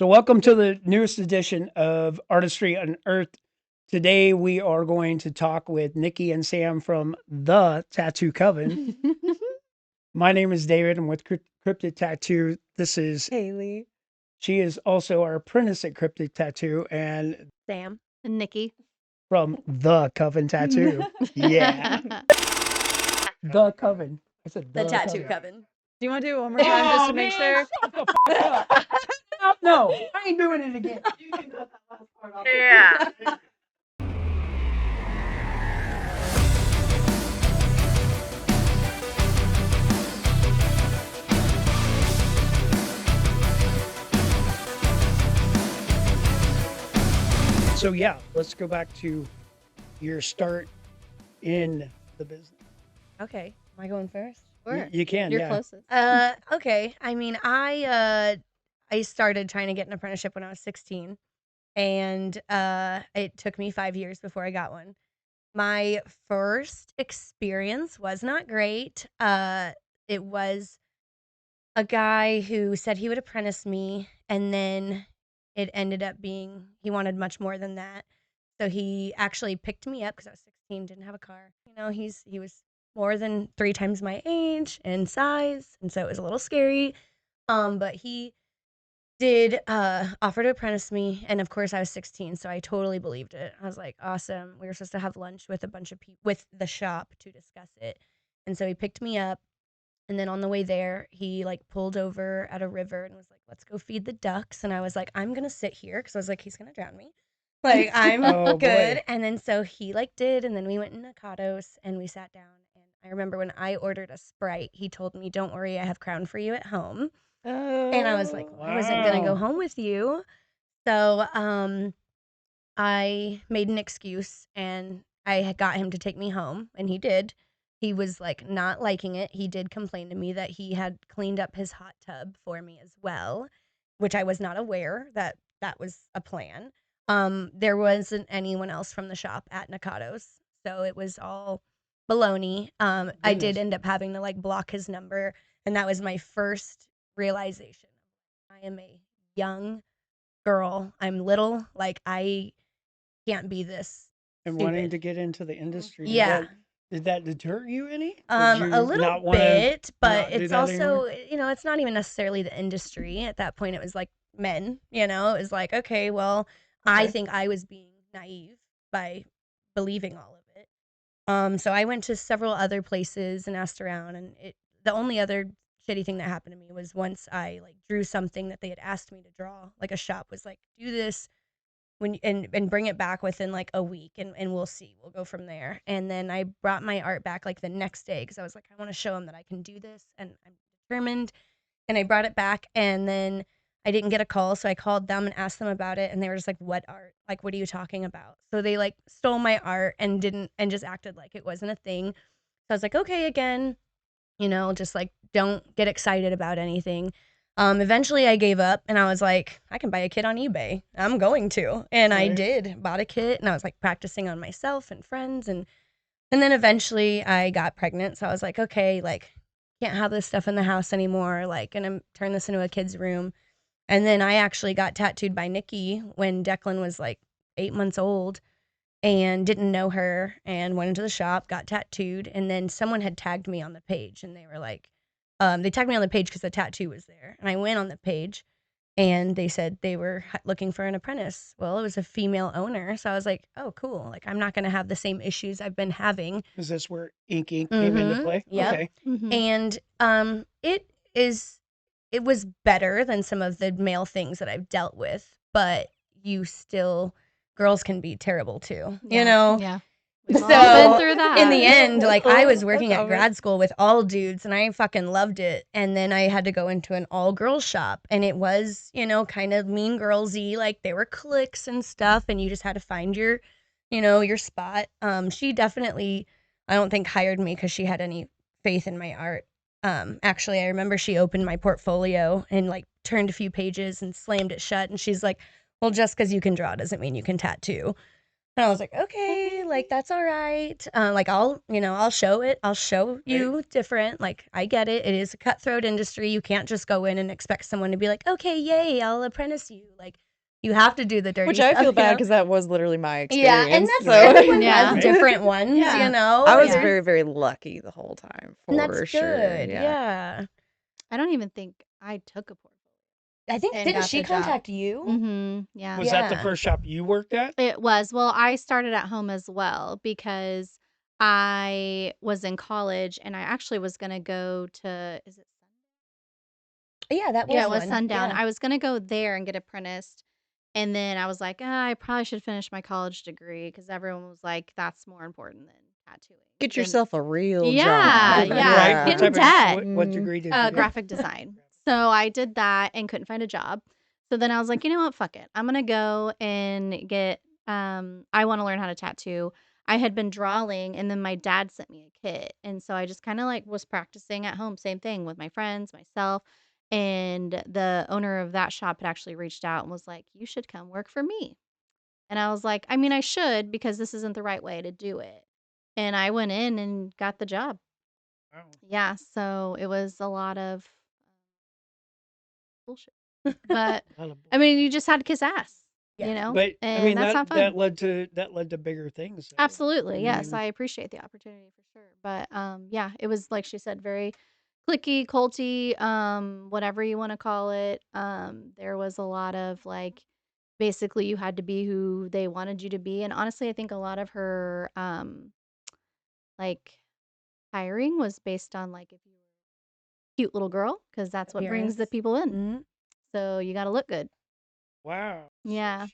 So welcome to the newest edition of Artistry Unearthed. Today we are going to talk with Nikki and Sam from the Tattoo Coven. My name is David. I'm with Cryptic Tattoo. This is Haley. She is also our apprentice at Cryptic Tattoo and Sam and Nikki. from the Coven Tattoo. Yeah. The Coven. I said The Tattoo Coven. Coven. Do you want to do it one more time just to make sure? Shut the fuck up. No, I ain't doing it again. You can cut that last part off. Yeah. So yeah, let's go back to your start in the business. Okay. Am I going first? You can, You're yeah. closest. Okay. I mean, I started trying to get an apprenticeship when I was 16, and it took me 5 years before I got one. My first experience was not great. It was a guy who said he would apprentice me, and then it ended up being he wanted much more than that. So he actually picked me up because I was 16, didn't have a car. You know, he was more than 3 times my age and size, and so it was a little scary. But he did offer to apprentice me, and of course I was 16, so I totally believed it. I was like, awesome. We were supposed to have lunch with a bunch of people with the shop to discuss it, and so he picked me up. And then on the way there, he like pulled over at a river and was like, "Let's go feed the ducks." And I was like, "I'm gonna sit here," because I was like, "He's gonna drown me." Like I'm Oh, good. boy. And then so he like did, and then we went in Nakados and we sat down. And I remember when I ordered a Sprite, he told me, "Don't worry, I have Crown for you at home." And I was like, well, I wasn't gonna go Wow. home with you. So I made an excuse and I had got him to take me home, and he did. He was like not liking it. He did complain to me that he had cleaned up his hot tub for me as well, which I was not aware that that was a plan. There wasn't anyone else from the shop at Nakados, so it was all baloney. I did Goodness. end up having to like block his number, and that was my first realization. I am a young girl. I'm little. Like I can't be this And stupid. wanting to get into the industry, Yeah. did that deter you any? Did you A little not want to bit, but not do it's that anymore? also, it's not even necessarily the industry. At that point, it was like men, it was like, okay, well, I Okay. think I was being naive by believing all of it. So I went to several other places and asked around, and the only other shitty thing that happened to me was once I like drew something that they had asked me to draw. Like a shop was like, do this when and bring it back within like a week, and we'll see. We'll go from there. And then I brought my art back like the next day because I was like, I want to show them that I can do this and I'm determined. And I brought it back, and then I didn't get a call, so I called them and asked them about it, and they were just like, "What art? Like, what are you talking about?" So they like stole my art and just acted like it wasn't a thing. So I was like, okay, again, just like don't get excited about anything. Eventually I gave up and I was like, I can buy a kit on eBay. I'm going to. And I Right. did, bought a kit, and I was like practicing on myself and friends, and then eventually I got pregnant. So I was like, okay, like can't have this stuff in the house anymore. Like, gonna turn this into a kid's room. And then I actually got tattooed by Nikki when Declan was like 8 months old and didn't know her, and went into the shop, got tattooed, and then someone had tagged me on the page, and they were like, they tagged me on the page because the tattoo was there, and I went on the page, and they said they were looking for an apprentice. Well, it was a female owner, so I was like, oh, cool. Like I'm not gonna have the same issues I've been having. Is this where Ink came into play? Yep. Okay. And it was better than some of the male things that I've dealt with, but you still girls can be terrible too. Yeah. We've So all been through that. in the end, like I was That's working at all right. grad school with all dudes, and I fucking loved it. And then I had to go into an all girls shop, and it was, kind of mean girlsy. Like there were cliques and stuff, and you just had to find your spot. She definitely, I don't think hired me because she had any faith in my art. Actually, I remember she opened my portfolio and like turned a few pages and slammed it shut, and she's like, "Well, just because you can draw doesn't mean you can tattoo." And I was like, okay, like that's all right. Like I'll show it. I'll show you different. Like I get it. It is a cutthroat industry. You can't just go in and expect someone to be like, okay, yay, I'll apprentice you. Like you have to do the dirty Which stuff. I feel bad you know? because that was literally my Yeah, experience. and that's so. everyone Yeah. has different ones, Yeah. you know. I was Yeah. very, very lucky the whole time, and that's for sure. good. Yeah. Yeah. I don't even think I took a portfolio. I think And didn't got she the job. contact you? Mm-hmm. Yeah. Was that the Yeah. first shop you worked at? It was. Well, I started at home as well because I was in college and I actually was going to go to, is it Sundown? Yeah, that was Yeah, it was one. Sundown. Yeah. I was going to go there and get apprenticed. And then I was like, I probably should finish my college degree because everyone was like, that's more important than tattooing. Get And yourself a real yeah, job. yeah. Right. Get What in type of debt. what degree did you get? Graphic design. So I did that and couldn't find a job. So then I was like, you know what? Fuck it. I'm gonna go and get. I want to learn how to tattoo. I had been drawing, and then my dad sent me a kit, and so I just kind of like was practicing at home. Same thing with my friends, myself, and the owner of that shop had actually reached out and was like, "You should come work for me." And I was like, I mean, I should because this isn't the right way to do it. And I went in and got the job. Wow. Yeah, so it was a lot of bullshit. But I mean, you just had to kiss ass, you Yeah. know? But I And mean that's not fun. that led to bigger things. Though. Absolutely. Yes, mean, I appreciate the opportunity for sure. But yeah, it was like she said, very clicky, culty, whatever you want to call it. There was a lot of like basically you had to be who they wanted you to be. And honestly, I think a lot of her like hiring was based on like if you were a cute little girl, because that's what brings the Appearance. people in. Mhm. So you got to look good. wow. Yeah.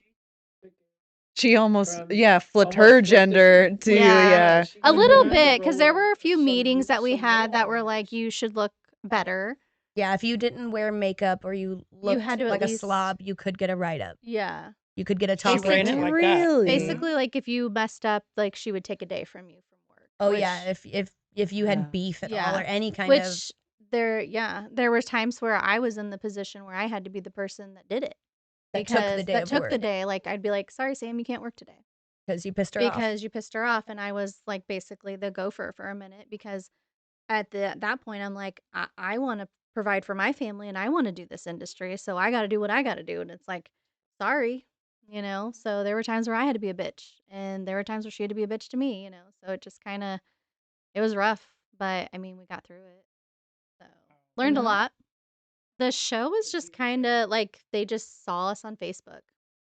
She almost, From- flipped almost her flipped gender it. to, Yeah. she A went little into the bit, because there role were a of few some- meetings that we some had that male were like, artist. you should look better. Yeah, if you didn't wear makeup or you looked had to at like a least- slob, you could get a write up. Yeah. You could get a She talking ran it to. like that. Really? Basically, like if you messed up, like she would take a day from you from work. Oh which, yeah, if you had Yeah. beef at all Yeah. or any kind of Which there were times where I was in the position where I had to be the person that did it. that took the day that of took work the day. Like I'd be like, sorry, Sam, you can't work today. because you pissed her off. Because you pissed her off, and I was like basically the gopher for a minute because at that point I'm like I want to provide for my family and I want to do this industry, so I got to do what I got to do, and it's like sorry, so there were times where I had to be a bitch and there were times where she had to be a bitch to me, so it just kind of it was rough, but I mean we got through it, so learned a Mhm. lot. The show was just kind of like they just saw us on Facebook.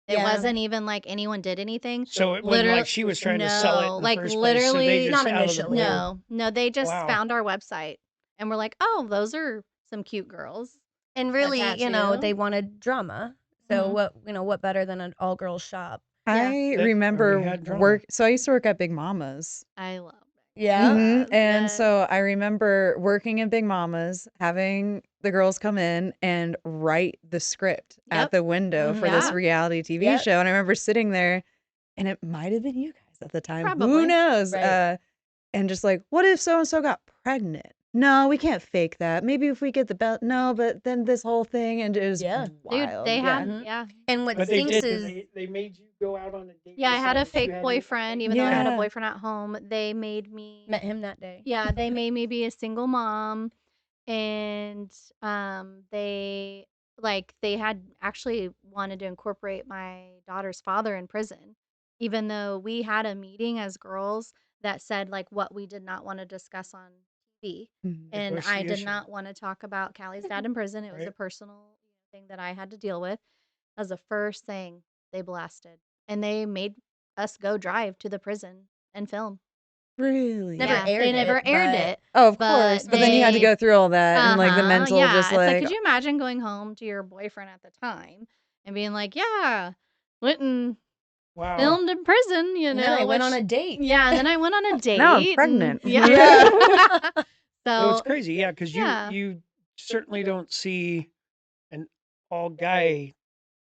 It Yeah. wasn't even like anyone did anything. So it wasn't like she was trying to sell it in the like first place. So they literally just Not out of the initially. blue. no, they just Wow. found our website and were like, "Oh, those are some cute girls." And really, tattoo. they wanted drama. So Mhm. what better than an all girls shop? I That remember already had drama. so I used to work at Big Mama's. I love it. Yeah. And Yes. so I remember working in Big Mama's, having the girls come in and write the script Yep. at the window for this Yeah. reality TV Yep. show. And I remember sitting there, and it might have been you guys at the time. Probably. Who knows? Right. And just like, what if so and so got pregnant? No, we can't fake that. Maybe if we get the belt. No, but then this whole thing, and it was Yeah. Dude, wild. they yeah. had Mhm. And what But they stinks did. is They made you go out on a date. Yeah, I with had a someone. You fake had to- boyfriend, even though I had a Yeah. boyfriend at home. They made me met him that day. Yeah, they made me be a single mom, and they had actually wanted to incorporate my daughter's father in prison, even though we had a meeting as girls that said like what we did not want to discuss on TV. Mhm. And What's the I did issue? not want to talk about Callie's dad in prison. It was a Right. personal thing that I had to deal with. That was the first thing they blasted, and they made us go drive to the prison and film. Really? Never Yeah, aired they never it, aired but- it. Oh, of but course. But then you had to they- go through all that and like the mental, yeah. just It's like, like, could you imagine going home to your boyfriend at the time and being like, yeah, went and Wow. filmed in prison, And then I went on a which- date. Yeah, and then I went on a date. Now I'm and- pregnant. yeah. Yeah. So it's So crazy, yeah, because yeah. you certainly don't see an all guy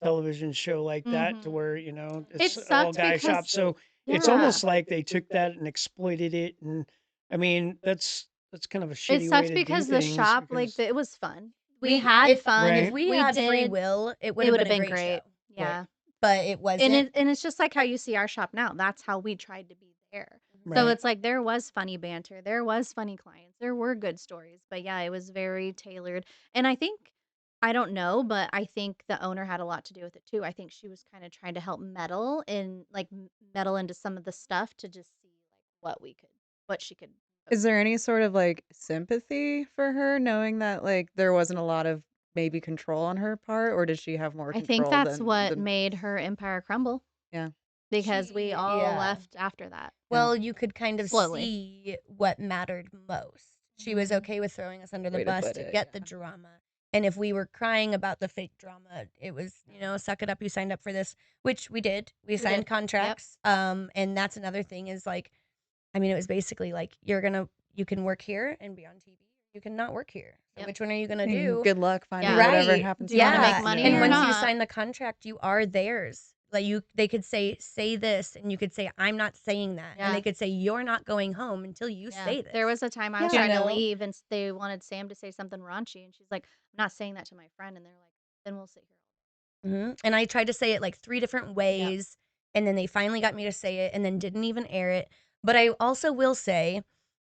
television show like that to Mhm. where it's It all sucked guy because- shop. So it's Yeah. almost like they took that and exploited it, and I mean that's kind of a shitty It sucks way to because do the things shop, because- it was fun. We had fun. Right. If we had free will, it would it have would've been a been great great. show. Yeah. but it wasn't. And it's just like how you see our shop now. That's how we tried to be there. So Right. it's like there was funny banter, there was funny clients, there were good stories, but yeah, it was very tailored. And I think I don't know, but I think the owner had a lot to do with it too. I think she was kind of trying to help meddle into some of the stuff to just see like what she could. Is there any sort of like sympathy for her knowing that like there wasn't a lot of maybe control on her part, or did she have more I think control that's than what the made her empire crumble Yeah. because we all Yeah. left after that. Well, you could kind of Slowly. see what mattered most. She was okay with throwing us under the Way to bus put to it, get the yeah. drama. And if we were crying about the fake drama, it was, suck it up, you signed up for this, which we did. We signed did. Yep. contracts. And that's another thing is like, I mean, it was basically like you can work here and be on TV. You can not work here. So Yep. which one are you gonna Mm, do? Good luck finding Yeah. whatever Right. happens. Do you wanna next, make money And or once you not? sign the contract, you are theirs. Like they could say this, and you could say I'm not saying that, and Yeah. they could say you're not going home until you Yeah. say this. There was a time I was Yeah. trying You to know? leave and they wanted Sam to say something raunchy and she's like, I'm not saying that to my friend, and they're like, then we'll sit here. And I tried to say it like 3 different ways, and then they finally got me to say it, and then didn't even air it. But I also will say,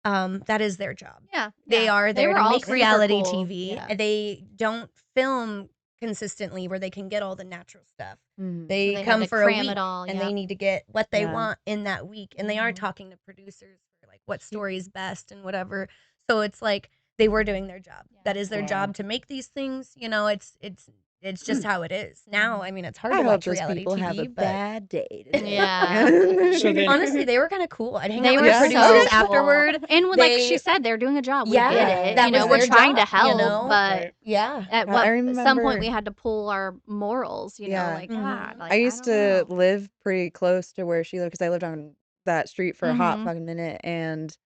that is their job. Yeah. They yeah. are They there were to all make super reality cool. TV. Yeah. They don't film consistently where they can get all the natural stuff. Mhm. They they had come to for a cram week, it all. and Yep. they need to get what they Yeah. want in that week, and they are Mhm. talking to producers for like what story is best and whatever. So it's like they were doing their job. Yeah. That is their Wow. job to make these things. It's just how it is. Now, I mean, it's hard I to hope watch those reality people have a TV, but bad day today. Yeah. So then- honestly, they were kind of cool. I'd hang They out were with the so producers cool. afterward. And like she They- said, they're doing a job. We Yeah, get it. that You know, was we're their trying to job, help, but Right. Yeah. at I some point remember- we had to pull our morals, you know, Yeah. like Mhm. God. Like, I used don't to know. live pretty close to where she lived because I lived on that street for a hot Mhm. fucking minute, and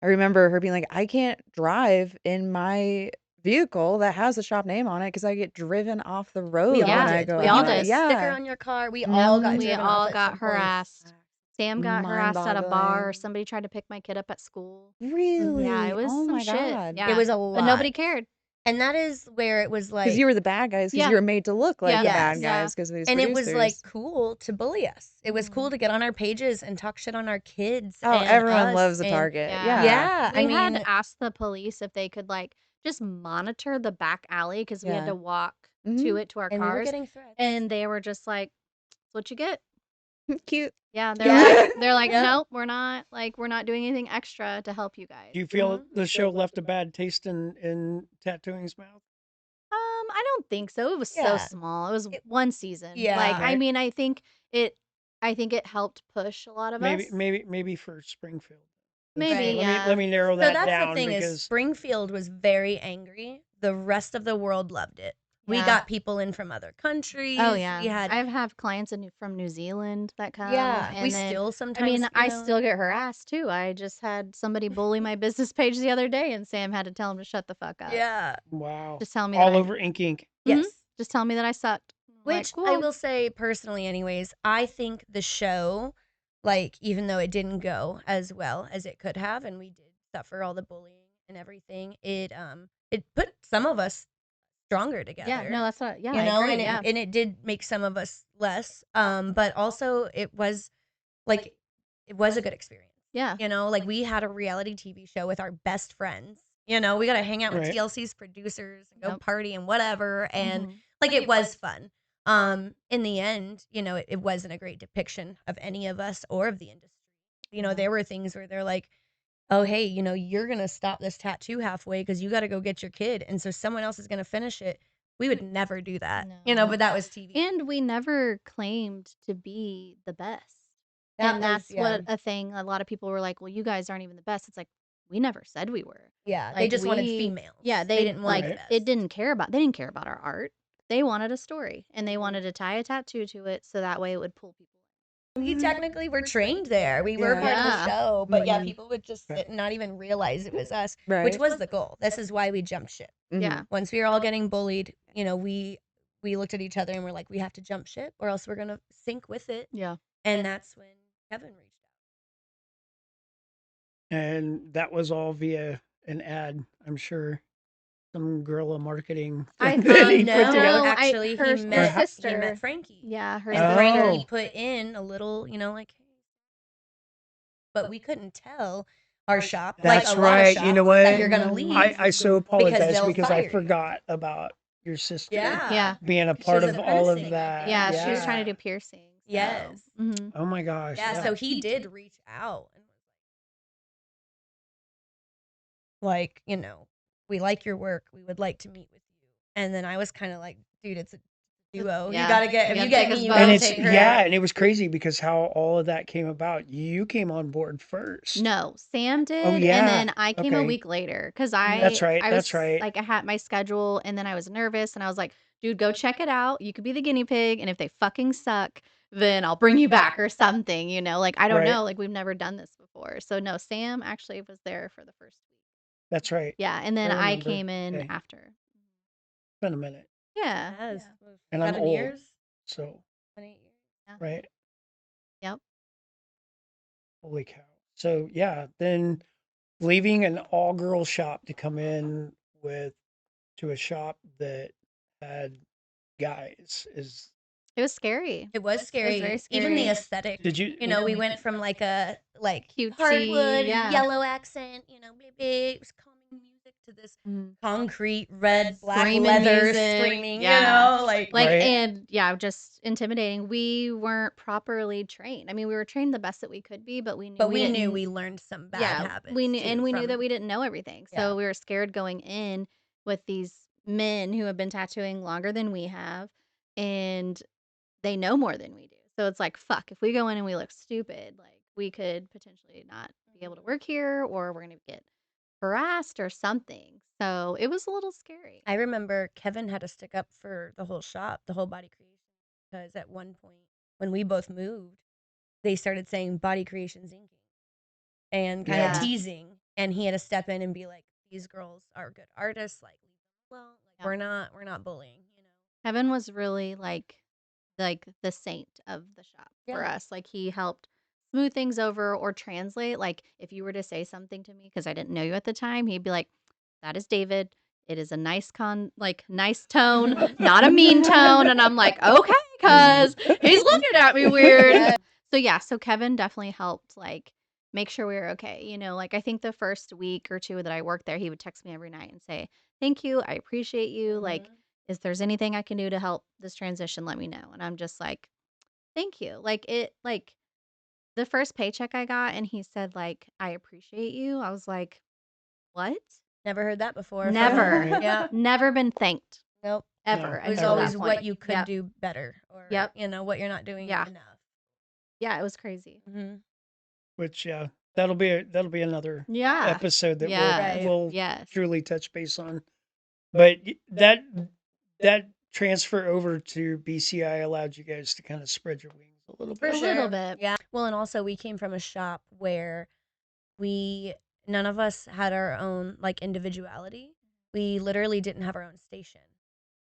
I remember her being like, "I can't drive in my vehicle that has the shop name on it because I get driven off the road We when all I did. go We When all you out." had a did. sticker Yeah. on your car, we all got We driven all off at got some point. harassed. Sam got harassed at a bar. Mind-boggling. Somebody tried to pick my kid up at school. Really? Yeah, it was Oh some my shit. God. Yeah, It was a lot. but nobody cared. And that is where it was like Because you were the bad guys because Yeah. you were made to look like Yeah. the bad Yes. guys because of these and producers. it was like cool to bully us. It was cool Mhm. to get on our pages and talk shit on our kids. Oh, and everyone us, loves a and- target. Yeah. Yeah, We I mean, had asked the police if they could like just monitor the back alley because we had Yeah. to walk to Mhm. it to our and we were cars, getting threats. and they were just like, "That's what you get." Cute. Yeah, Yeah. they're like, Yep. "Nope, we're not doing anything extra to help you guys." Do you feel Mhm. the show left a bad taste in Tattooing's mouth? I don't think so. It was so Yeah. small. It was It- one season. Yeah. Like, I Right. mean, I think it helped push a lot of us. Maybe for Springfield. Maybe, Right. yeah. Let me narrow So that that's down the thing because is Springfield was very angry. The rest of the world loved it. We Yeah. got people in from other countries. Oh yeah, We had I have clients from New Zealand that come. yeah. and We then, still I sometimes. mean, you I know- still get harassed too. I just had somebody bully my business page the other day, and Sam had to tell him to shut the fuck up. Yeah. wow, Just tell me all that over Ink. Mhm. Yes. Just tell me that I sucked. I'm like, Which I "Cool." will say personally, anyways, I think the show, like, even though it didn't go as well as it could have, and we did suffer all the bullying and everything, it put some of us stronger together. Yeah, no, that's not. Yeah, you I know, agree. and Yeah, it did make some of us less. But also it was like it was a good experience. yeah. You know, like we had a reality TV show with our best friends. You know, we got to hang out with Right. TLC's producers and go Yep. party and whatever. And Mhm. like it was fun. In the end, you know, it wasn't a great depiction of any of us or of the industry. You know, Yeah. there were things where they're like, oh, hey, you know, you're going to stop this tattoo halfway because you got to go get your kid. And so someone else is going to finish it. We would never do that, you know, No. but that was TV. And we never claimed to be the best. That And was- that's yeah. what a thing. A lot of people were like, "Well, you guys aren't even the best." It's like we never said we were. Yeah, they Like, just wanted we- females. Yeah, they didn't want Right. the best. They didn't care about our art. They wanted a story, and they wanted to tie a tattoo to it, so that way it would pull people in. We technically were trained there. We were Yeah. part of the Yeah. show, but yeah, Mhm. people would just Right. sit and not even realize it was us, Right. which was the goal. This is why we jumped ship. Mhm. Yeah. Once we were all getting bullied, you know, we looked at each other and we're like, we have to jump ship, or else we're gonna sink with it. Yeah. And that's when Kevin reached out. and that was all via an ad, I'm sure. some guerrilla marketing I thing that he no, put together. no, actually, her he met sister. Frankie, Yeah, her and sister. Frankie Oh, put in a little, like, but we couldn't tell our shop, like that's a lot of right. You know shops, that you're what? gonna Mhm. leave I so because apologize they'll because I fire you. forgot about your sister Yeah. being a She part was of all of apprenticing, I that. think. Yeah, she was trying to Yeah. do piercing. So. Yes. Mhm. Oh my gosh. Yeah, Yeah. so he did reach out and was like, we like your work. We would like to meet with you. And then I was kind of like, dude, it's a duo. Yeah. You gotta get, if You you gotta get take me, us you both. And gotta it's take her. yeah, and it was crazy because how all of that came about. You came on board first. No, Sam did, Oh and yeah. then I came a Okay. week later because That's right. I That's was right. like I had my schedule, and then I was nervous, and I was like, dude, go check it out. You could be the guinea pig, and if they fucking suck, then I'll bring you back or something. Like I don't Right. know, like we've never done this before. So no, Sam actually was there for the first week. That's right. Yeah, and then I I remember. came in Okay. after. It's been a minute. Yeah. Yes. Yeah. And I'm 7 old. years? So 8 years. Yeah. right. Yep. Holy cow. So yeah, then leaving an all girl shop to come in to a shop that had guys is It was scary. It was scary. very Even the scary. aesthetic. did you We went from like a Cutesy, hardwood yeah. yellow accent, it was calming music, to this Mhm. concrete red black Screaming leather music, screaming, yeah. like Right. And yeah, just intimidating. We weren't properly trained. I mean, we were trained the best that we could be, but we knew but we didn't- knew we learned some bad yeah, habits. we knew, too, and we knew that from- we didn't know everything. So Yeah. we were scared going in with these men who have been tattooing longer than we have, and they know more than we do. So it's like, fuck, if we go in and we look stupid, like we could potentially not be able to work here, or we're gonna get harassed or something. So it was a little scary. I remember Kevin had to stick up for the whole shop, the whole body creation, because at one point when we both moved, they started saying body creation's inking and kind of Yeah. teasing, and he had to step in and be like, "These girls are good artists. Like, leave them alone. Like, Yeah. we're not bullying. Kevin was really like the saint of the shop for Yeah. us. Like he helped smooth things over or translate. Like if you were to say something to me because I didn't know you at the time, he'd be like, "That is David. It is a nice nice tone, not a mean tone." And I'm like, "Okay, cuz he's looking at me weird." So yeah, so Kevin definitely helped like make sure we were okay. Like I think the first week or two that I worked there, he would text me every night and say, "Thank you. I appreciate you." Like if there's anything I can do to help this transition, let me know. And I'm just like, thank you. Like the first paycheck I got and he said like, I appreciate you. I was like, what? Never heard that before. Never. Right. Yeah. Never been thanked Nope. ever. It was until that always what point. you could Yep. do better, or Yep. what you're not doing Yeah. enough. Yeah, it was crazy. Mm-hmm. which yeah, that'll be another Yeah. episode that Yes. we'll Yes. truly touch base on. But that transfer over to BCI allowed you guys to kind of spread your wings a little For bit. A sure. little bit. Yeah. Well, and also we came from a shop where none of us had our own like individuality. We literally didn't have our own station.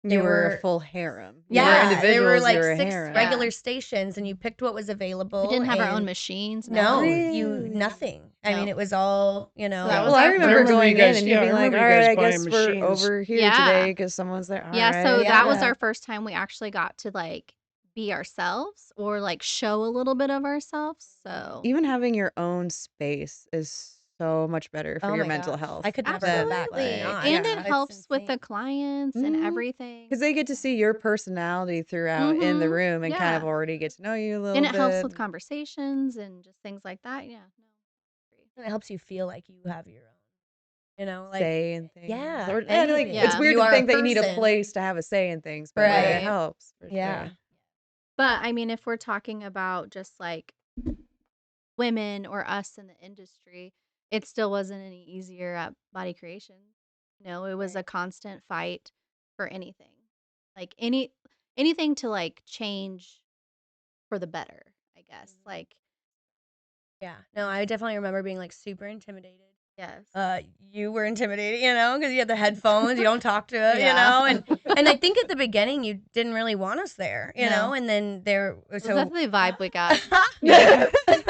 You There were a were- full harem. You were Yeah, there were individuals, like you were a 6 harem. regular stations, and you picked what was available. We didn't have our own and machines. No, Really? nothing. I mean, No. it was all that Well, was I our remember first- going you guys- in and yeah, you I being like, remember all you guys right, I buying guess we're machines. over here Yeah. today because someone's there. All Yeah, so right. that was Yeah. our first time we actually got to like be ourselves or like show a little bit of ourselves. So Even having your own space is so much better for Oh your my mental gosh. health. I could never go back. absolutely, Not. and Yeah, it it's helps with the insane. clients and Mhm. everything. Because they get to see your personality throughout in the Mhm. room and kind of Yeah. already get to know you a little And bit. it helps with conversations and just things like that. Yeah. No. agree. And it helps you feel like you have your own. Like say and things. yeah, Or, and, like, anything. Yeah. It's weird You to are a think that you need a person. place to have a say in things, but Right. it helps. For Yeah. Sure. But I mean, if we're talking about just like women or us in the industry, it still wasn't any easier at body creation. It was a constant fight for anything. Like anything to like change for the better, I guess. Mhm. Like Yeah. No, I definitely remember being like super intimidated. yes. You were intimidated, because you had the headphones. You don't talk to it, Yeah. and I think at the beginning you didn't really want us there, No. and then there. That's So definitely the vibe we got. yeah,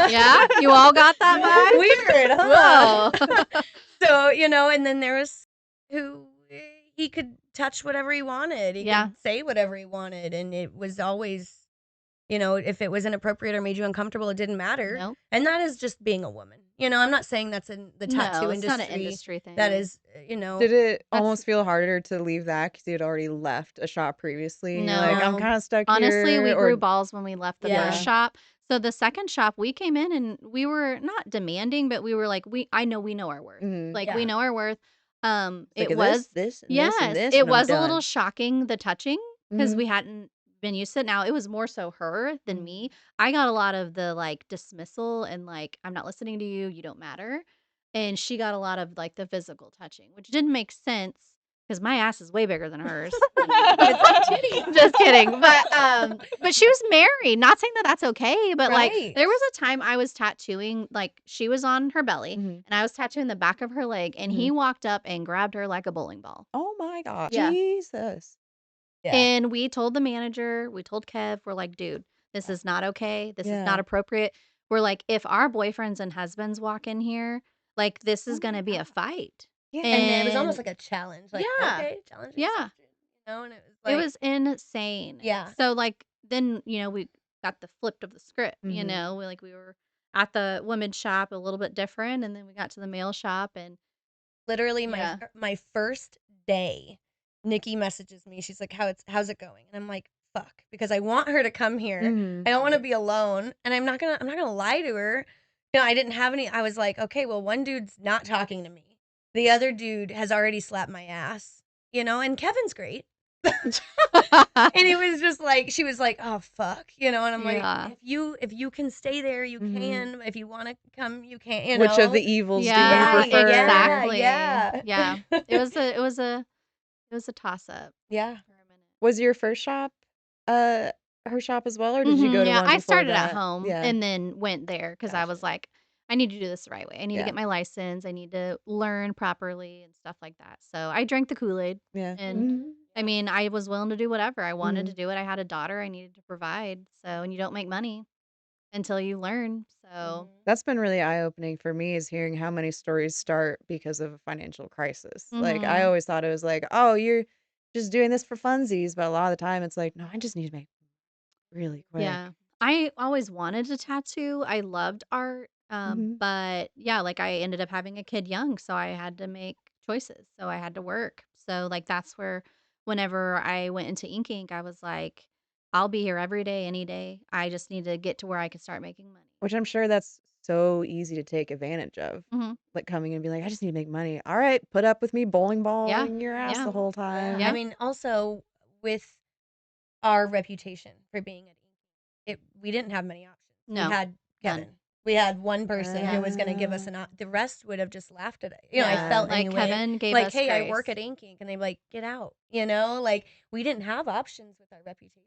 Yeah? You all got that vibe? Weird, huh? Whoa. So and then there was who he could touch whatever he wanted. He Yeah. could say whatever he wanted, and it was always, if it was inappropriate or made you uncomfortable, it didn't matter. Nope. And that is just being a woman. I'm not saying that's in the tattoo No, it's industry. not an industry thing. That is, Did it almost feel harder to leave that because you had already left a shop previously? And you're like, I'm No. kind of stuck Honestly, here. we or grew balls when we left the Yeah. first shop. So the second shop, we came in and we were not demanding, but we were like, I know we know our worth. Mhm. Like Yeah. we know our worth. It's It like, was this, and yes, this, and this, it and I'm was a little done. shocking the touching because Mhm. we hadn't been used to it. Now it was more so her than Mhm. me. I got a lot of the like dismissal and like I'm not listening to you, you don't matter. And she got a lot of like the physical touching, which didn't make sense because my ass is way bigger than hers. Just kidding. But she was married. Not saying that that's okay, but like Right. there was a time I was tattooing, like she was on her belly Mhm. and I was tattooing the back of her leg, and he walked up and grabbed her like a bowling ball. Oh my God. Yeah. Jesus. Yeah. And we told the manager, we told Kev, we're like, dude, this is not okay. This is Yeah. not appropriate. We're like, if our boyfriends and husbands walk in here, like this is Oh gonna my be a God. fight. Yeah. And it was almost And like a challenge. Like, yeah. okay, challenge Yeah. accepted, and it was like, It was insane. Yeah. So like then, we got the flipped of the script, Mhm. we were at the women's shop a little bit different, and then we got to the male shop and literally yeah. my first day, Nikki messages me. She's like, how's it going? And I'm like, fuck, because I want her to come here. Mhm. I don't want to be alone, and I'm not gonna lie to her. I didn't have any. I was like, okay, well, one dude's not talking to me. The other dude has already slapped my ass. And Kevin's great. And it was just like, she was like, oh fuck, and I'm Yeah. like, if you can stay there, you Mhm. can. If you want to come, you can. Which of the evils do you Yeah, prefer? exactly. Yeah. Yeah. It was a toss up Yeah. for a minute. Was your first shop her shop as well, or did you go to Yeah, one I before started at that? home Yeah. and then went there because I was Gotcha. like, I need to do this the right way. I need to Yeah. get my license. I need to learn properly and stuff like that. So I drank the Kool-Aid. Yeah. And Mhm. I mean, I was willing to do whatever. I wanted to Mhm. do it. I had a daughter. I needed to provide. So, and you don't make money until you learn. So, That's been really eye-opening for me, is hearing how many stories start because of a financial crisis. Like, I mhm. always thought it was like, "Oh, you're just doing this for funsies," but a lot of the time it's like, "No, I just need to make really quick." Yeah. I always wanted to tattoo. I loved art. Mhm. But yeah, like I ended up having a kid young, so I had to make choices. So I had to work. So like that's where whenever I went into Ink, I was like, I'll be here every day, any day. I just need to get to where I can start making money. Which I'm sure that's so easy to take advantage of. Mhm. Like, coming and being like, "I just need to make money." "All right, put up with me bowling Yeah. balling your ass Yeah. the whole Yeah. time." Yeah. I mean, also with our reputation for being at Ink, we didn't have many options. No. We had None. Kevin. We had one person who was going to give us the rest would have just laughed at it. I Yeah. felt Like anyway. Kevin gave Like, us hey, I grace. work at Ink, and they'd be like, get out. Like we didn't have options with our reputation.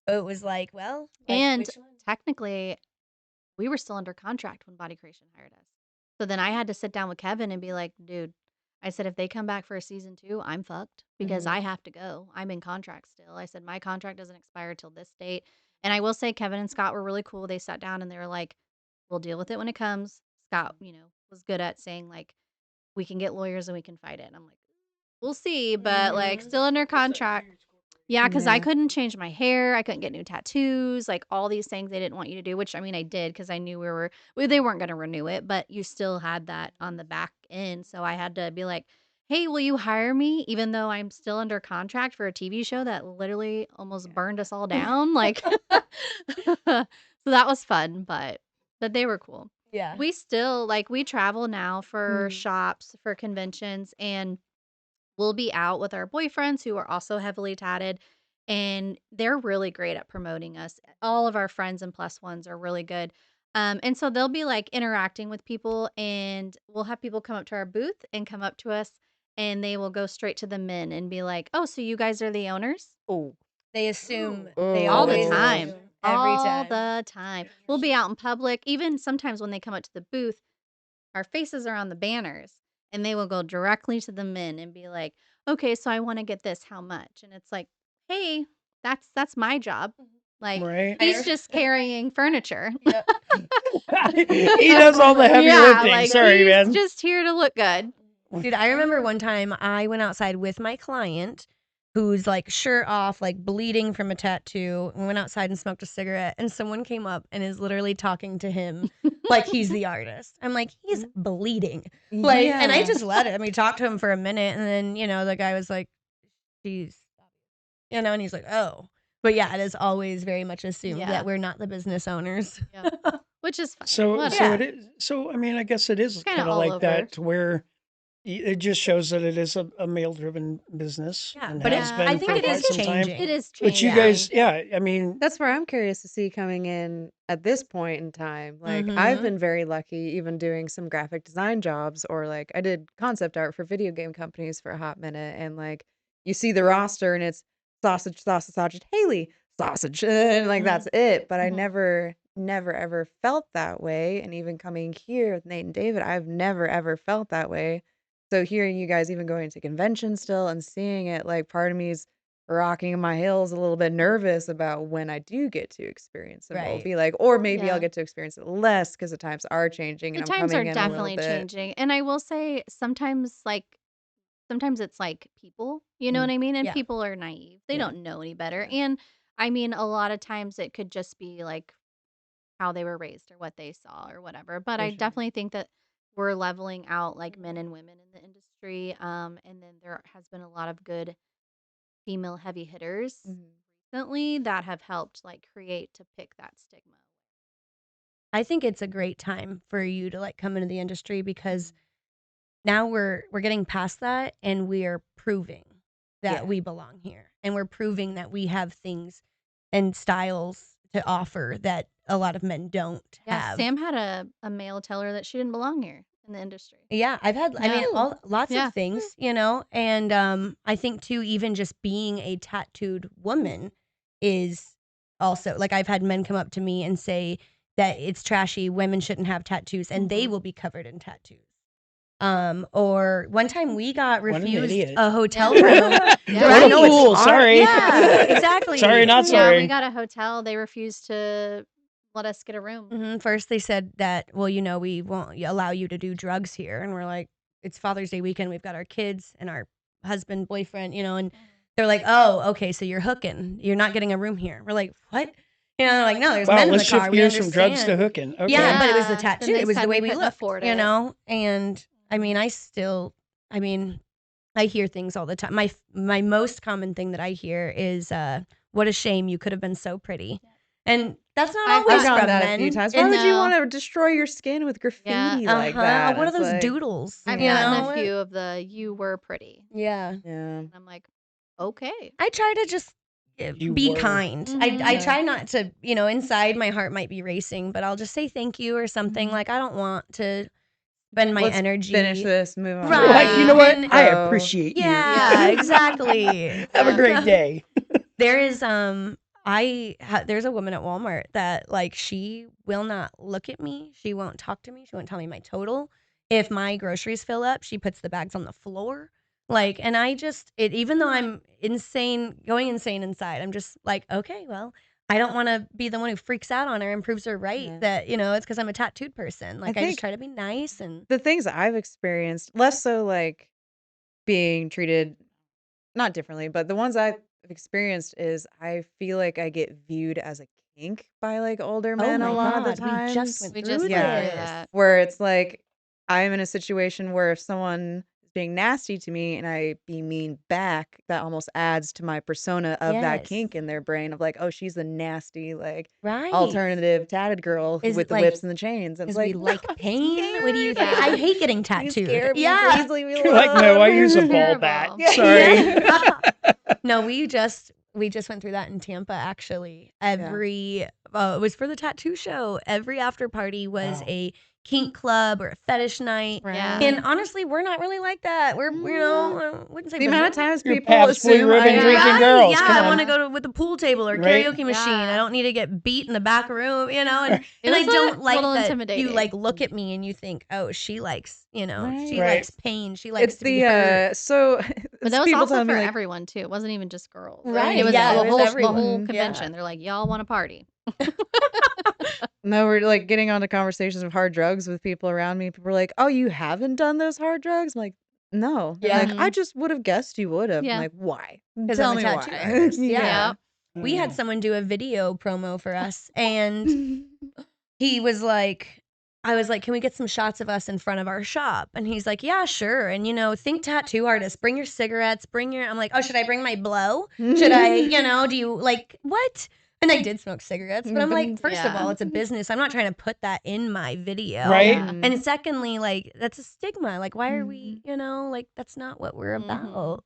So it was like, well, like, And which one? technically, we were still under contract when Body Creation hired us. So then I had to sit down with Kevin and be like, dude, I said, if they come back for a season 2, I'm fucked because Mhm. I have to go. I'm in contract still. I said, my contract doesn't expire till this date. And I will say, Kevin and Scott were really cool. They sat down and they were like, we'll deal with it when it comes. Scott, was good at saying, like, we can get lawyers and we can fight it. And I'm like, we'll see. But, like, Mhm. still under contract. Yeah, because I Yeah. couldn't change my hair. I couldn't get new tattoos, like all these things they didn't want you to do, which I mean, I did because I knew they weren't going to renew it, but you still had that on the back end. So I had to be like, hey, will you hire me? Even though I'm still under contract for a TV show that literally almost burned us all down. Like, so that was fun, but they were cool. Yeah. We still, like, we travel now for Mm. shops, for conventions, and we'll be out with our boyfriends who are also heavily tatted, and they're really great at promoting us. All of our friends and plus ones are really good. And so they'll be like interacting with people, and we'll have people come up to our booth and come up to us, and they will go straight to the men and be like, "Oh, so you guys are the owners?" Oh. They assume. Ooh. They All the always time. assume. Every All time. the time. We'll be out in public. Even sometimes when they come up to the booth, our faces are on the banners, and they will go directly to the men and be like, okay, so I want to get this, how much? And it's like, hey, that's my job. Like, Right. he's just carrying furniture. Yep. He does all the heavy Yeah, lifting. like Sorry, he's man. just here to look good. Dude, I remember one time I went outside with my client who's like shirt off, like bleeding from a tattoo. We went outside and smoked a cigarette, and someone came up and is literally talking to him like he's the artist. I'm like, he's bleeding. Like, and I Yeah. just let it. I mean, talked to him for a minute, and then, the guy was like, she's, and he's like, oh. But yeah, it is always very much assumed Yeah. that we're not the business owners. Yeah. Which is fine. So Whatever. it is. So I mean, I guess it is Kinda kind of all like over. that, to where it just shows that it is a male-driven business, Yeah, and but has it's- been I think for it quite is some time. changing. It is But changing. you guys, yeah, I mean, That's where I'm curious to see coming in at this point in time. Like, I've Mhm. been very lucky, even doing some graphic design jobs, or like I did concept art for video game companies for a hot minute. And like, you see the roster and it's sausage, sausage, sausage, Haley, sausage. And like, Mhm. that's it. But I Mhm. never, ever felt that way. And even coming here with Nate and David, I've never, ever felt that way. So hearing you guys even going to conventions still and seeing it, like, part of me is rocking in my heels, a little bit nervous about when I do get to experience them. It'll Right. be like, or maybe I'll Yeah. get to experience it less because the times are changing The and I'm times are coming in a little definitely bit. changing. And I will say sometimes it's like people, you know what I mean? And Yeah. people are naive. They Yeah. don't know any better. Yeah. And I mean, a lot of times it could just be like how they were raised or what they saw or whatever. But For I sure. definitely think that we're leveling out like men and women in the industry. And then there has been a lot of good female heavy hitters Mhm. recently that have helped like create to pick that stigma. I think it's a great time for you to like come into the industry because now we're getting past that and we are proving that Yeah. we belong here, and we're proving that we have things and styles to offer that a lot of men don't Yeah, have. Sam had a male tell her that she didn't belong here in the industry. Yeah, I mean, Yeah. lots Yeah. of things, and I think too, even just being a tattooed woman is also like I've had men come up to me and say that it's trashy, women shouldn't have tattoos, and they Mhm. will be covered in tattoos. Or one time we got What an refused idiot. a hotel Yeah. room. Yeah. What a Right? fool! hot. Sorry. Yeah, exactly. Sorry, not Yeah, sorry. we got a hotel. They refused to let us get a room. First, they said that, well, we won't allow you to do drugs here. And we're like, it's Father's Day weekend. We've got our kids and our husband, boyfriend, and they're like, oh, okay, so you're hooking. You're not getting a room here. We're like, what? They're like, no, there's Wow, men in the let's car. shift We gears from drugs to understand. hooking. Okay. Yeah, but it was the Yeah, tattoo. then they It was the said way we we couldn't looked, afford And I mean, Mhm. I hear things all the time. My most common thing that I hear is, what a shame you could have been so pretty. And that's not I've always I've gotten from that men. a few times. Why And would you no. want to destroy your skin with graffiti like that? What are It's those like, doodles? I've you gotten know? a few of the "you were pretty." Yeah. Yeah. And I'm like, okay. I try to just You be were. kind. Mhm. I Yeah. try not to, inside my heart might be racing, but I'll just say thank you or something. Mhm. Like, I don't want to spend my Let's energy. finish this. Move on. Right. You're like, you know what? And- I Oh. appreciate you. Yeah, exactly. Have a great day. There is there's a woman at Walmart that like she will not look at me. She won't talk to me. She won't tell me my total. If my groceries fill up, she puts the bags on the floor. Like, and even though I'm going insane inside, I'm just like, okay, well, I don't want to be the one who freaks out on her and proves her right Yeah. that, it's because I'm a tattooed person. Like, I just think- try to be nice and The things I've experienced, less so like being treated not differently, but the ones I've experienced is I feel like I get viewed as a kink by like older men oh a my lot God, of the times. we just went We through just went Yeah. through this. that. Where it's like I'm in a situation where if someone is being nasty to me and I be mean back, that almost adds to my persona of that Yes. kink in their brain of like, oh, she's the nasty, like Right. alternative tatted girl Is with it the like- whips and the chains. And Because it's we like, like pain. What do you think? Yeah. I hate getting You tattooed. scare me. Yeah. Please leave me You're like, no, I use a alone." ball Terrible. bat. Yeah. Sorry. Yeah. No, we just went through that in Tampa actually. It was for the tattoo show. Every after party was Wow. a kink club or a fetish night. Yeah. And honestly, we're not really like that. We're, wouldn't say The amount of times You're people Pabst Blue assume Ribbon I drinking Right, girls. yeah, Come I on. want to go with the pool table or Right. karaoke machine. Yeah. I don't need to get beat in the back room, and It I was don't a like little that you intimidating. like look at me and you think, oh, she likes, she Right. likes pain, she likes It's to be hurt. so But it's that was people also telling for me like, everyone too. It wasn't even just girls. I Right, mean, it was yeah, the it was whole everyone. Yeah. convention. They're like, y'all want to party. no, we're like getting onto conversations of hard drugs with people around me. People are like, oh, you haven't done those hard drugs? I'm like, No. Yeah. Like, I just would have guessed you would have. Yeah. Like, why? Because Tell I'm a me tattoo why. artist. Yeah. Yep. We had someone do a video promo for us, and he was like, I was like, can we get some shots of us in front of our shop? And he's like, yeah, sure. And, think tattoo artists, bring your cigarettes, I'm like, oh, should I bring my blow? Should I, do you like, what? And I did smoke cigarettes, but I'm like, first of all, it's a business. I'm not trying to put that in my video. Right? Yeah. And secondly, like, that's a stigma. Like, why are we, like, that's not what we're about.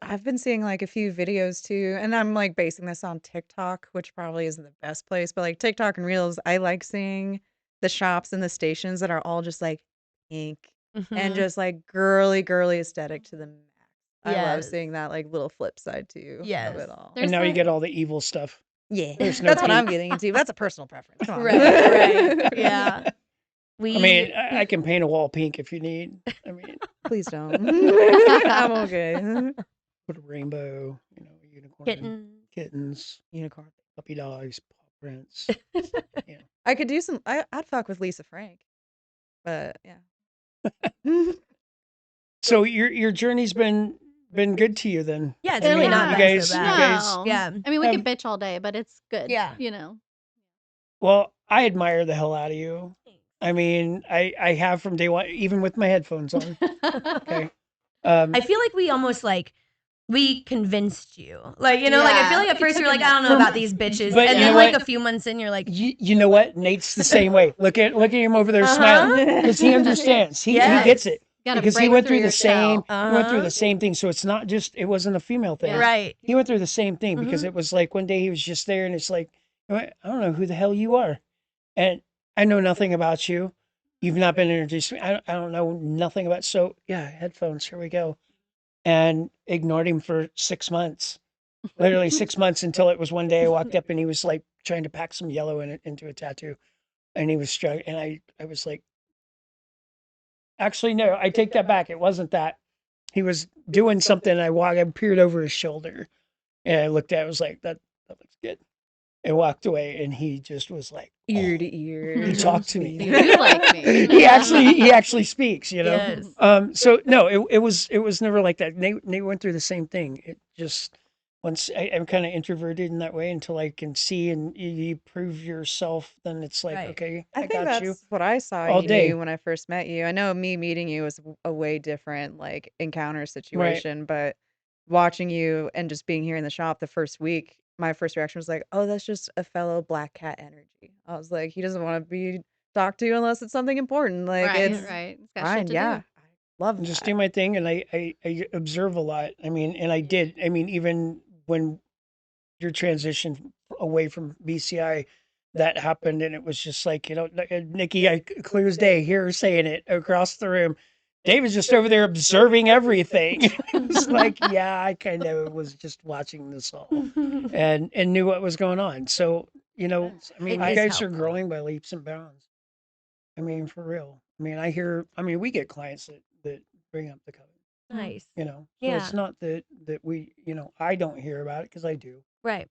I've been seeing like a few videos too, and I'm like basing this on TikTok, which probably isn't the best place, but like TikTok and Reels, I like seeing the shops and the stations that are all just like pink and Mhm. just like girly aesthetic to the max. I love Yes. seeing that like little flip side too of Yes. it all. There's And now you that- get all the evil stuff. Yeah, There's no that's what pink. I'm getting into. That's a personal preference. Come on. Right. Yeah. I mean, I can paint a wall pink if you need. I mean, Please don't. I'm okay. put a rainbow, unicorn, kittens. Unicorn. puppy dogs, paw prints. I could do some. I'd fuck with Lisa Frank, but yeah. So your journey's been good to you then. Yeah, it's I really mean, not you been guys, so you bad. guys. No. Yeah. I mean, we have- could bitch all day, but it's good. Yeah. Well, I admire the hell out of you. I mean, I have from day one, even with my headphones on. Okay. I feel like we almost we convinced you. Like, like I feel like at It first took you're like, a I don't know minute. about these bitches. But And you then know like what? a few months in, you're like, You know what? Nate's the same way. Look at him over there smiling because he understands. He Yes. gets it Gotta because he break went through through the same. yourself. He went through the same thing. So it's not just. It wasn't a female thing. Yeah. right. He went through the same thing because it was like one day he was just there and it's like, I don't know who the hell you are, and I know nothing about you. You've not been introduced to me. I don't know nothing about. So yeah, headphones. Here we go. And ignored him for 6 months. Literally 6 months until it was one day I walked up and he was like trying to pack some yellow into a tattoo, and he was struck. And I was like, actually, no, I take that back. It wasn't that. He was doing something. I peered over his shoulder and I looked at it. I was like, that looks good. And walked away. And he just was like, Ear to ear. He talked to me. You like me. he actually speaks, Yes. So no, it was never like that. Nate went through the same thing. It just once I'm kind of introverted in that way until I can see and you prove yourself, then it's like, Right. okay, I I think got that's you. what I saw all you day. do when I first met you. I know me meeting you was a way different like encounter situation, but watching you and just being here in the shop the first week, my first reaction was like, oh, that's just a fellow black cat energy. I was like, he doesn't want to be talked to unless it's something important. Like right, it's right. It's got fine. shit to Yeah. do. I love And just that. do my thing, and I observe a lot. I mean, and I did. I mean, even when your transition away from BCI, that happened, and it was just like Nikki, clear as day, hear her saying it across the room. David's just over there observing everything. It's like, yeah, I kind of was just watching this all and knew what was going on. So I mean, It you is guys are helpful. growing by leaps and bounds. I mean, for real. I mean, we get clients that bring up the coven. Nice. So Yeah. it's not that we, I don't hear about it because I do. Right.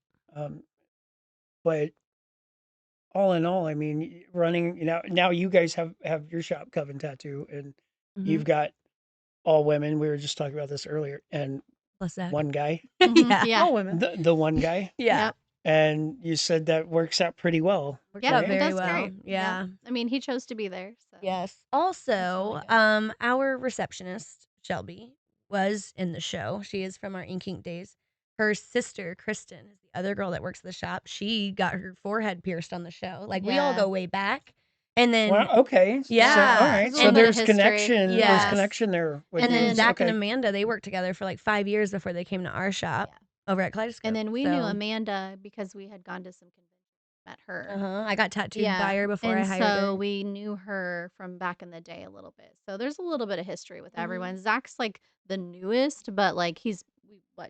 But all in all, I mean, running, now you guys have your shop, Coven Tattoo, and you've got all women. We were just talking about this earlier, and Plus that. one guy, Yeah. Yeah. All women. the one guy, Yeah. Yep. and you said that works out pretty well. Worked Yeah, out it very does well. great. Yeah. I mean, he chose to be there. So. Yes. Also, really good. our receptionist, Shelby, was in the show. She is from our Ink days. Her sister, Kristen, is the other girl that works at the shop. She got her forehead pierced on the show. Like, we all Yeah. go way back. And then, Well, okay. Yeah. So, all right. There's a So little bit of there's history. connection. There's Yes. connection there. With and then these. Zach and Okay. Amanda, they worked together for like 5 years before they came to our shop over at Kaleidoscope. And then we knew So, Amanda because we had gone to some conventions, met her. I got tattooed by her before I hired so her. we knew her from back in the day a little bit. So there's a little bit of history with everyone. Zach's like the newest, but like he's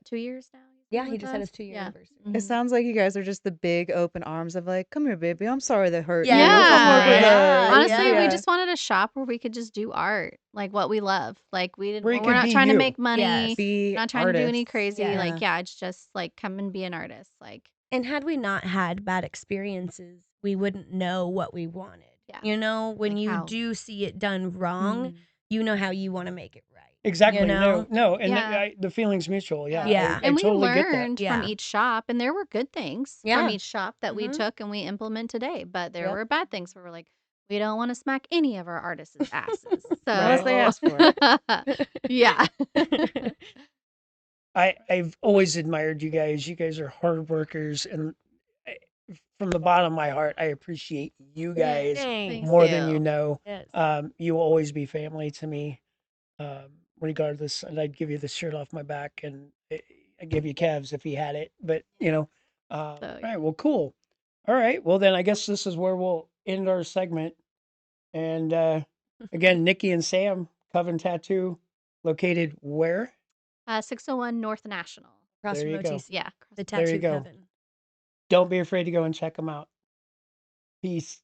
2 years now. He's Yeah, been he with just had us? his 2-year Yeah. anniversary. Mhm. It sounds like you guys are just the big open arms of like, come here, baby. I'm sorry that hurt you. Yeah. Come over Yeah. to Honestly, Yeah. we just wanted a shop where we could just do art, like what we love. Like Where you we're could not be trying to you. make money. Yes. be We're not trying to do any artists. crazy. Yeah. Like, yeah, it's just like come and be an artist. Like, And had we not had bad experiences, we wouldn't know what we wanted. Yeah. When Like you how- do see it done wrong, Mhm. you know how you want to make it right. Exactly. You know? No, and Yeah. the feeling's mutual. Yeah, Yeah. I And we totally get that. learned from Yeah. each shop, and there were good things from Yeah. each shop that we Mhm. took and we implement today. But there Yep. were bad things where we're like, we don't want to smack any of our artists' asses. Unless they ask for it. Yeah. I've always admired you guys. You guys are hard workers, and I, from the bottom of my heart, I appreciate you guys Thanks. more than you. you know. Yes. You will always be family to me, regardless. And I'd give you the shirt off my back, and I'd give you calves if he had it. But all So, right, well, cool. All right, well then I guess this is where we'll end our segment. And again, Nikki and Sam, Coven Tattoo, located where? 601 North National. Across There from you go. OTC. Yeah. The There you Tattoo go. Coven. Don't be afraid to go and check them out. Peace.